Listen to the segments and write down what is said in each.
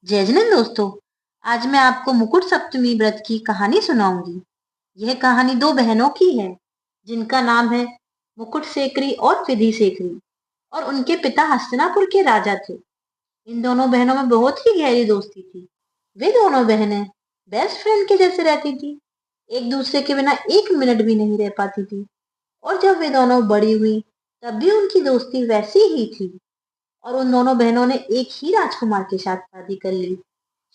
जय जैन दोस्तों। आज मैं आपको मुकुट सप्तमी व्रत की कहानी सुनाऊंगी। यह कहानी दो बहनों की है जिनका नाम है मुकुट सेकरी और विधि सेकरी और उनके पिता हस्तिनापुर के राजा थे। इन दोनों बहनों में बहुत ही गहरी दोस्ती थी। वे दोनों बहनें बेस्ट फ्रेंड के जैसे रहती थी, एक दूसरे के बिना एक मिनट भी नहीं रह पाती थी। और जब वे दोनों बड़ी हुई तब भी उनकी दोस्ती वैसी ही थी और उन दोनों बहनों ने एक ही राजकुमार के साथ शादी कर ली।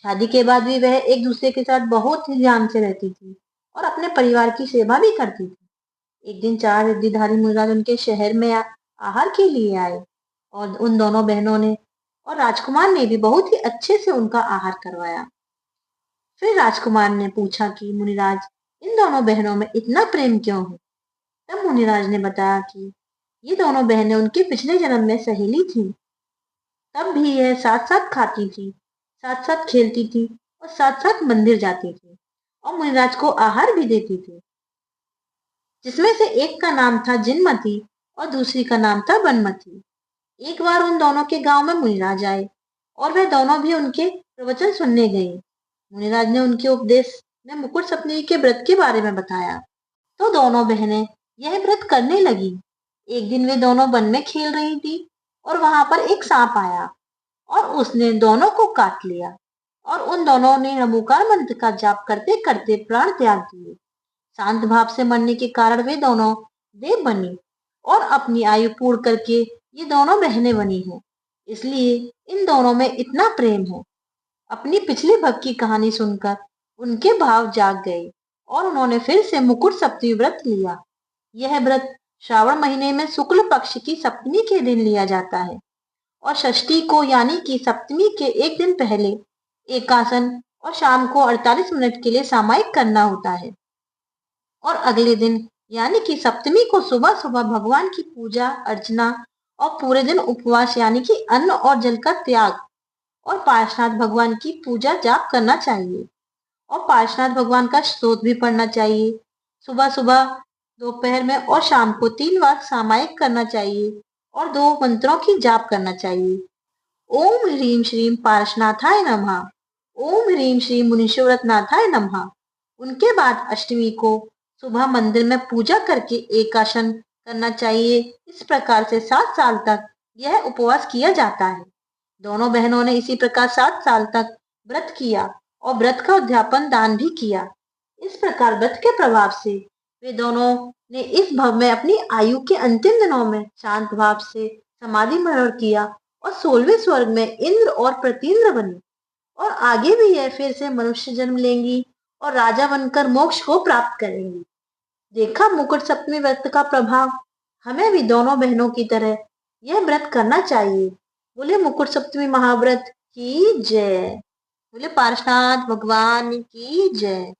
शादी के बाद भी वह एक दूसरे के साथ बहुत ही ध्यान से रहती थी और अपने परिवार की सेवा भी करती थी। एक दिन चार रिद्धिधारी मुनिराज उनके शहर में आहार के लिए आए और उन दोनों बहनों ने और राजकुमार ने भी बहुत ही अच्छे से उनका आहार करवाया। फिर राजकुमार ने पूछा कि मुनिराज, इन दोनों बहनों में इतना प्रेम क्यों है? तब मुनिराज ने बताया कि ये दोनों बहनें उनके पिछले जन्म में सहेली थी। तब भी यह साथ साथ खाती थी, साथ साथ खेलती थी और साथ साथ मंदिर जाती थी और मुनिराज को आहार भी देती थी, जिसमें से एक का नाम था जिनमती और दूसरी का नाम था बनमती। एक बार उन दोनों के गांव में मुनिराज आए और वह दोनों भी उनके प्रवचन सुनने गए। मुनिराज ने उनके उपदेश में मुकुट सप्तमी के व्रत के बारे में बताया तो दोनों बहनें यह व्रत करने लगी। एक दिन वे दोनों वन में खेल रही थी और वहां पर एक सांप आया और उसने दोनों को काट लिया और उन दोनों ने नमोकार मंत्र का जाप करते करते प्राण त्याग दिए। शांत भाव से मरने के कारण वे दोनों देव बनी और अपनी आयु पूर्ण करके ये दोनों बहनें बनी हैं। इसलिए इन दोनों में इतना प्रेम है। अपनी पिछली भक्त की कहानी सुनकर उनके भाव जाग गए और उन्होंने फिर से मुकुट सप्तमी व्रत लिया। यह व्रत श्रावण महीने में शुक्ल पक्ष की सप्तमी के दिन लिया जाता है और षष्ठी को यानी कि सप्तमी के एक दिन पहले एकासन और शाम को 48 मिनट के लिए सामायिक करना होता है और अगले दिन यानी कि सप्तमी को सुबह सुबह भगवान की पूजा अर्चना और पूरे दिन उपवास यानी कि अन्न और जल का त्याग और पार्श्वनाथ भगवान की पूजा जाप करना चाहिए और पार्श्वनाथ भगवान का स्तोत्र भी पढ़ना चाहिए। सुबह सुबह, दोपहर में और शाम को 3 बार सामायिक करना चाहिए और 2 मंत्रों की जाप करना चाहिए। ओम ह्रीं श्रीं पार्श्वनाथाय नमः। ओम ह्रीं श्रीं मुनीश्वरनाथाय नमः। उनके बाद अष्टमी को सुबह मंदिर में पूजा करके एकाशन करना चाहिए। इस प्रकार से 7 साल तक यह उपवास किया जाता है। दोनों बहनों ने इसी प्रकार 7 साल तक व्रत किया और व्रत का उद्यापन दान भी किया। इस प्रकार व्रत के प्रभाव से वे दोनों ने इस भव में अपनी आयु के अंतिम दिनों में शांत भाव से समाधि मरण किया और 16वें स्वर्ग में इंद्र और प्रतींद्र बनी और आगे भी यह फिर से मनुष्य जन्म लेंगी और राजा बनकर मोक्ष को प्राप्त करेंगी। देखा मुकुट सप्तमी व्रत का प्रभाव। हमें भी दोनों बहनों की तरह यह व्रत करना चाहिए। बोले मुकुट सप्तमी महाव्रत की जय। बोले पार्शनाथ भगवान की जय।